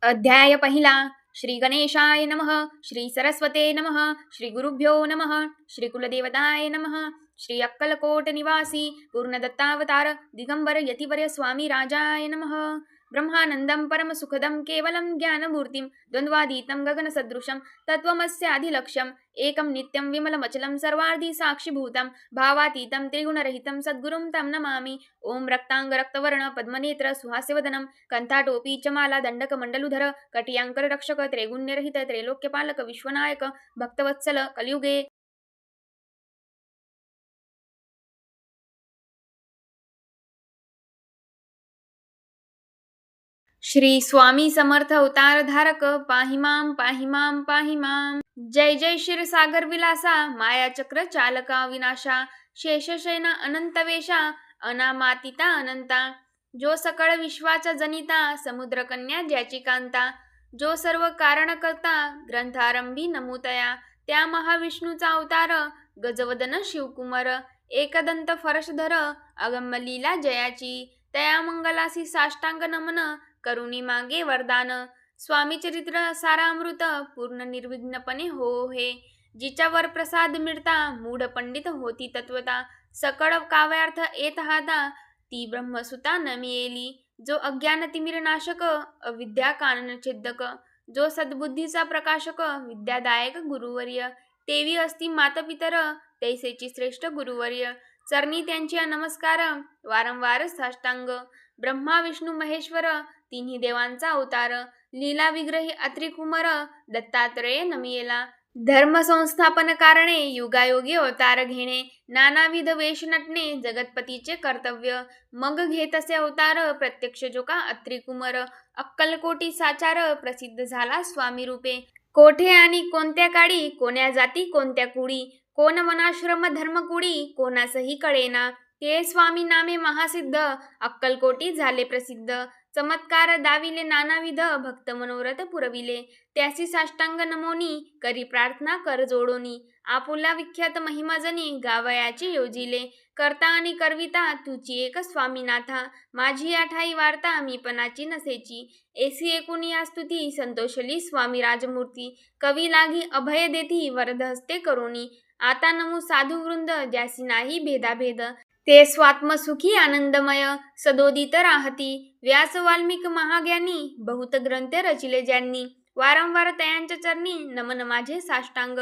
अध्याय पहिला. श्री गणेशाय नमः. श्री सरस्वते नमः. श्री गुरुभ्यो नमः. श्री कुलदेवताय नमः. श्री अक्कलकोट निवासी पूर्णदत्तावतार दिगंबर यतिवर्य स्वामी राजाय नमः. ब्रह्मानंदं परमसुखदं केवलं ज्ञानमूर्तिं द्वन्द्वातीतं गगनसदृशं तत्त्वमस्याधिलक्ष्यम् एकं नित्यं विमलमचलं सर्वार्धि साक्षिभूतं भावातीतं त्रिगुणरहितं सद्गुरुं तं नमामि. ओम रक्तांग रक्तवर्ण पद्मनेत्र सुहास्यवदनं कंठाटोपी चमाला दंडक मंडलुधर कटियांकर रक्षक त्रैगुण्यरहित त्रैलोक्यपालक विश्वनायक भक्तवत्सल कलियुगे श्री स्वामी समर्थ अवतार धारक पाहिमाम पाहिमाम पाहिमाम. जय जय क्षीरसागर विलासा माया चक्र चालका विनाशा शेषशयना अनंतवेशा अनामातिता अनंता. जो सकळ विश्वाचा जनिता समुद्रकन्या ज्याची कांता. जो सर्व कारण करता ग्रंथारंभी नमुतया त्या महाविष्णूचा अवतार गजवदन शिवकुमार एकदंत फरशधर अगमलीला जयाची तया मंगलासी साष्टांग नमन करुणी मागे वरदान. स्वामी चरित्र सारामृत पूर्ण निर्विघ्नपणे हो हे जिच्यावर प्रसाद मिळता मूढ पंडित होती तत्वता सकळ काव्यार्थ येत हाता ती ब्रह्मसुता नमियेली. जो अज्ञान तिमिर नाशक अविद्या कानन छेदक जो सद्बुद्धीचा प्रकाशक विद्यादायक गुरुवर्य तेवी असती मातपितर तैसेची श्रेष्ठ गुरुवर्य चरणी त्यांची नमस्कार वारंवार साष्टांग. ब्रह्मा विष्णू महेश्वर तिन्ही देवांचा अवतार लीला विग्रही अत्रिकुमार दत्तात्रेय नमियेला. धर्म संस्थापन कारणे युगायोगी अवतार घेणे नानाविध वेश नटणे जगतपतीचे कर्तव्य मग घेत असे अवतार प्रत्यक्ष जो का अत्रिकुमार अक्कलकोटी साचार प्रसिद्ध झाला स्वामी रूपे. कोठे आणि कोणत्या काळी कोण्या जाती कोणत्या कुडी कोण वनाश्रम धर्मकुडी कोणासही कळेना ते स्वामी नामे महासिद्ध अक्कलकोटी झाले प्रसिद्ध. चमत्कार दाविले नानाविध भक्त मनोरथ पुरविले त्यासी साष्टांग नमोनी करी प्रार्थना कर जोडोनी. आपुला विख्यात महिमाजनी गावयाची योजिले करता आणि करविता तुची एक स्वामीनाथा माझी आठाई वार्ता मी पणाची नसेची एसी एकुणी या स्तुती संतोषली स्वामी राजमूर्ती कवी लागी अभय देती वरद हस्ते करोनी. आता नमू साधू वृंद ज्यासी नाही भेदाभेद ते स्वात्मसुखी आनंदमय सदोदित राहती व्यास वाल्मिक महाज्ञानी बहुत ग्रंथ रचिले ज्यांनी वारंवार तयांच्या चरणी नमन माझे साष्टांग.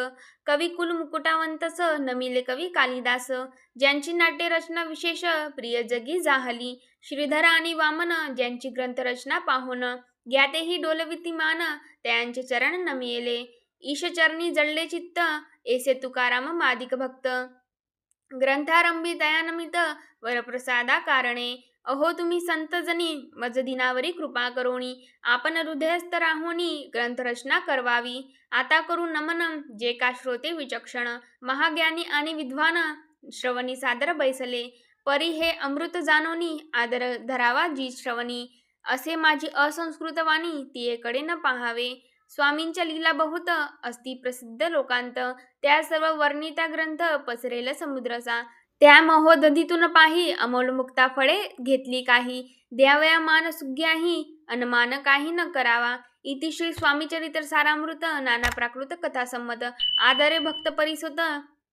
कवी कुल मुकुटावंतस नमिले कवी कालिदास ज्यांची नाट्य रचना विशेष प्रिय जगी जाहली. श्रीधर आणि वामन ज्यांची ग्रंथरचना पाहोन ज्ञातेही डोलविती मान त्यांचे चरण नमिले. ईशचरणी जळले चित्त ऐसे तुकाराम मादिक भक्त ग्रंथारंभी दयानमित वरप्रसादा कारणे. अहो तुम्ही संतजनी मज दिनावरी कृपा करोणी आपण हृदयस्थ राहोनी ग्रंथरचना करवावी. आता करू नमन जे का श्रोते विचक्षण महाज्ञानी आणि विद्वान श्रवणी सादर बैसले परी हे अमृत जानोनी आदर धरावा जी श्रवणी. असे माझी असंस्कृत वाणी तियेकडे न पाहावे. स्वामींच्या लीला बहुत असती प्रसिद्ध लोकांत त्या सर्व वर्णिता ग्रंथ पसरेल समुद्रसा. त्या महोदधीतून पाही अमोल मुक्ता फळे घेतली काही द्यावया मान सुग्याही अनमान काही न करावा. इति श्री स्वामी चरित्र सारामृत नाना प्राकृत कथा संमत आदरे भक्त परिसुत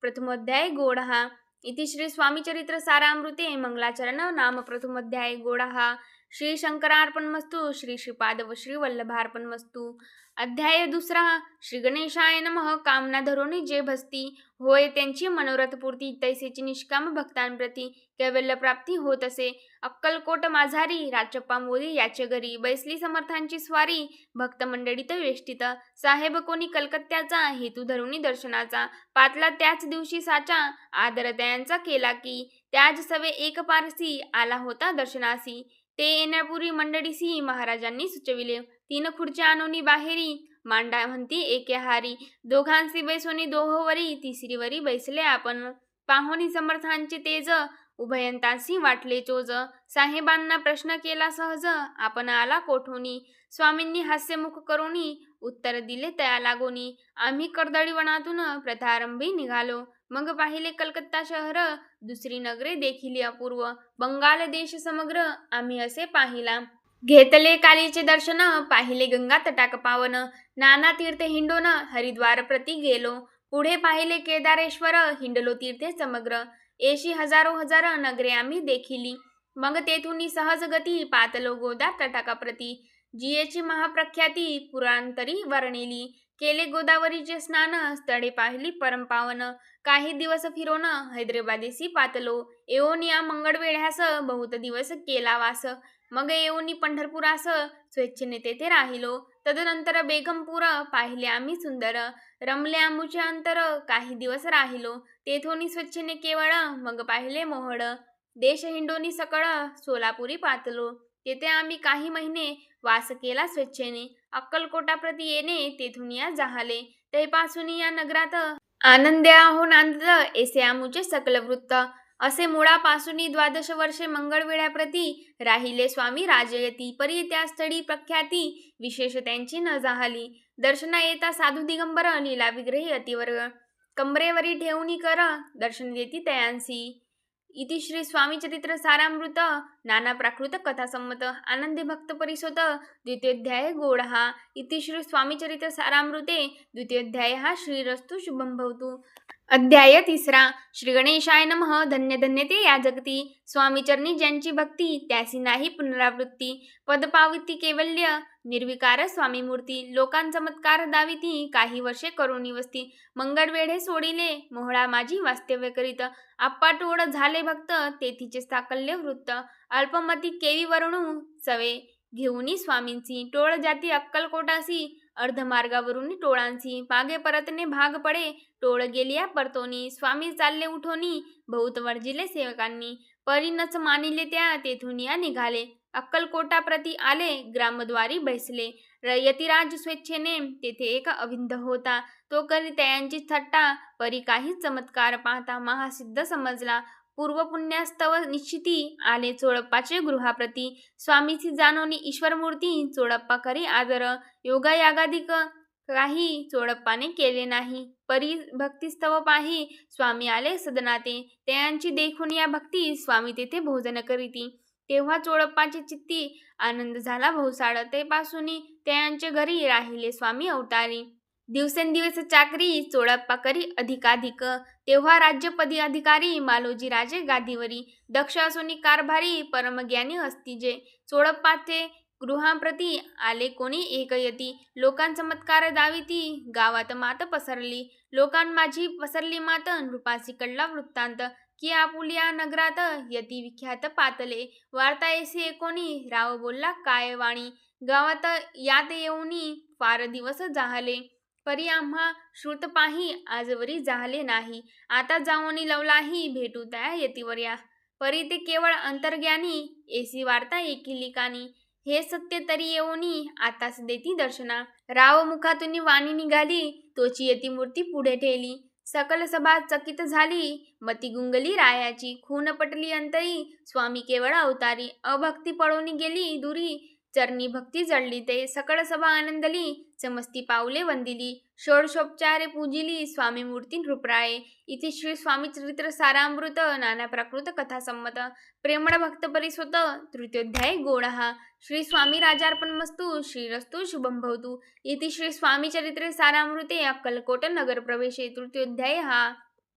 प्रथमोध्याय गोडहा. इति श्री स्वामी चरित्र सारामृते मंगलाचरण नाम प्रथमोध्याय गोडहा. श्री शंकरार्पणमस्तु. श्री श्रीपाद व श्री वल्लभार्पणमस्तु. अध्याय दुसरा. श्री गणेशाय नमः. कामना धरोनी जे भसती होय त्यांची मनोरथ पूर्ती तैसेची निष्काम भक्तांप्रती कैवल्य प्राप्ती होत असे. अक्कलकोट माझारी राजप्पा मोदी याचे घरी बैसली समर्थांची स्वारी भक्त मंडळीत वेष्टित साहेब कोणी कलकत्त्याचा हेतू धरुनी दर्शनाचा पातला त्याच दिवशी साचा आदर त्यांचा केला की त्याच सवे एक पारसी आला होता दर्शनासी. ते येण्यापूर्वी मंडळीसी महाराजांनी सुचविले तीन खुर्च्या आणोनी बाहेरी मांडा म्हणती एके हारी दोघांसी बैसोनी दोहोवरी तिसरीवरी बैसले आपण. पाहोनी समर्थांचे तेज उभयंतांसी वाटले चोज साहेबांना प्रश्न केला सहज आपण आला कोठोनी. स्वामींनी हास्यमुख करोनी उत्तर दिले तया लागोनी. आम्ही कर्दळीवनातून प्रथारंभी निघालो मग पाहिले कलकत्ता शहर दुसरी नगरे देखिली अपूर्व बंगाल देश समग्र आम्ही असे पाहिला. घेतले कालीचे दर्शन, पाहिले गंगा तटाक पावन, नाना तीर्थ हिंडोन हरिद्वार प्रती गेलो. पुढे पाहिले केदारेश्वर, हिंडलो तीर्थे समग्र. येशी हजारो हजार नगरे आम्ही देखिली. मग तेथून सहज गती, पातलो गोदा तटाकाप्रती. जियेची महाप्रख्याती पुरांतरी वर्णिली. केले गोदावरीचे स्नान, स्थळे पाहिली परमपावन. काही दिवस फिरोन हैदराबादेसी पातलो. येऊन या मंगळवेढ्यास बहुत दिवस केला वास. मग येऊनी पंढरपुरास स्वेच्छेने तेथे राहिलो. तदनंतर बेगमपूर पाहिले आम्ही सुंदर. रमले आमुचे अंतर, काही दिवस राहिलो. तेथोनी स्वेच्छेने केवळ, मग पाहिले मोहड. देश हिंडोनी सकळ, सोलापुरी पातलो. तेथे आम्ही काही महिने वास केला स्वेच्छेने. अक्कलकोटाप्रती येणे तेथून या जाहले. तेपासून या नगरात आनंदे आहो नांदत, ऐसे आमुचे सकल वृत्त. असे मुळापासून 12 वर्षे मंगळवेढ्याप्रती राहिले स्वामी राजयती. परी त्या स्थळी प्रख्याती विशेष त्यांची न जाहली. दर्शना येता साधू दिगंबर, लीला विग्रही अतिवर्ग. कमरेवरी ठेवणी कर, दर्शन देती तयांसी. इति श्री स्वामी चरित्र सारामृत नाना प्राकृत कथा संमत आनंदी भक्त परिसोत द्वितीयोध्याय गोडहा. इति श्री स्वामी चरित्र सारामृते द्वितीयोध्याय श्रीरस्तु शुभम भवतु. अध्याय 3. श्री गणेशाय नमः. धन्य धन्य ते या जगती, स्वामीचरणी ज्यांची भक्ती, त्यासी नाही पुनरावृत्ती. पद पाविती केवल्य, निर्विकार स्वामी मूर्ती. लोकांचमत्कार दाविती, काही वर्षे करुणी वस्ती. मंगळवेढे सोडिले, मोहळा माझी वास्तव्य करीत. आप्पाटोड झाले भक्त, तेथीचे साकल्य वृत्त. अल्पमती केवी वरुणू, सवे घेऊनी स्वामींची. टोळ जाती अक्कलकोटासी, अर्धमार्गावरून टोळांची. मागे परतने भाग पडे, टोळ गेलिया परतोनी. स्वामी चालले उठोनी, बहुत वर्जिले सेवकांनी. परीनच मानिले त्या, तेथून या निघाले. अक्कलकोटाप्रती आले, ग्रामद्वारी बैसले. यतिराज स्वेच्छेने तेथे एक अविंद होता. तो करी तयांची थट्टा, परी काही चमत्कार पाहता महासिद्ध समजला. पूर्वपुण्यास्तव निश्चिती, आले चोळप्पाचे गृहाप्रती. स्वामीची जानोनी ईश्वरमूर्ती, चोळप्पा करी आदर. योगायागादिक काही चोळप्पाने केले नाही. परी भक्तिस्तव पाही, स्वामी आले सदनाते. त्यांची देखून या भक्ती, स्वामी तेथे भोजन करीती. तेव्हा चोळप्पाची चित्ती आनंद झाला बहुसाड. तेपासून त्यांचे घरी राहिले स्वामी अवतारी. दिवसेंदिवस चाकरी चोळप्पा करी अधिकाधिक. तेव्हा राज्यपदी अधिकारी मालोजी राजे गादीवरी. दक्ष असोनी कारभारी, परमज्ञानी असतीजे. चोळप्पाचे गृहाप्रती आले कोणी एक यती. लोकांचमत्कार दाविती, गावात मात पसरली. लोकांमाझी पसरली मात, नृपासी कडला वृत्तांत. की आपुलिया नगरात यती विख्यात पातले. वार्ता ऐसी कोणी, राव बोलला काय वाणी. गावात यात येऊनी फार दिवस जाहले. परी आम्हा श्रुत पाही, आजवरी जाहले नाही. आता जाऊनी लवलाही, भेटू त्या यतीवर्या. परी ते केवळ अंतर्ज्ञानी, ऐसी वार्ता ऐकिली कानी. हे सत्य तरी येऊनी, आताच देती दर्शना. राव मुखातून वाणी निघाली, तोची यतीमूर्ती पुढे ठेली. सकल सभा चकित झाली, मती गुंगली रायाची. खून पटली अंतरी, स्वामी केवळ अवतारी. अभक्ती पळून गेली दुरी, चरणी भक्ती जडली ते. सकळ सभा आनंदली, समस्ती पावले वंदिली. षोडशोपचारे पूजिली, स्वामी मूर्ती नृपराये. इथे श्री स्वामी चरित्र सारामृत नाना प्राकृत कथा संमत. प्रेमळ भक्त परिसोत तृतीयोध्याय गोडहा. श्री स्वामी राजार्पणमस्तु. श्रीरस्तु शुभम भवतु. इति श्री स्वामी चरित्रे सारामृते अक्कलकोट नगर प्रवेशे तृतीयोध्याय.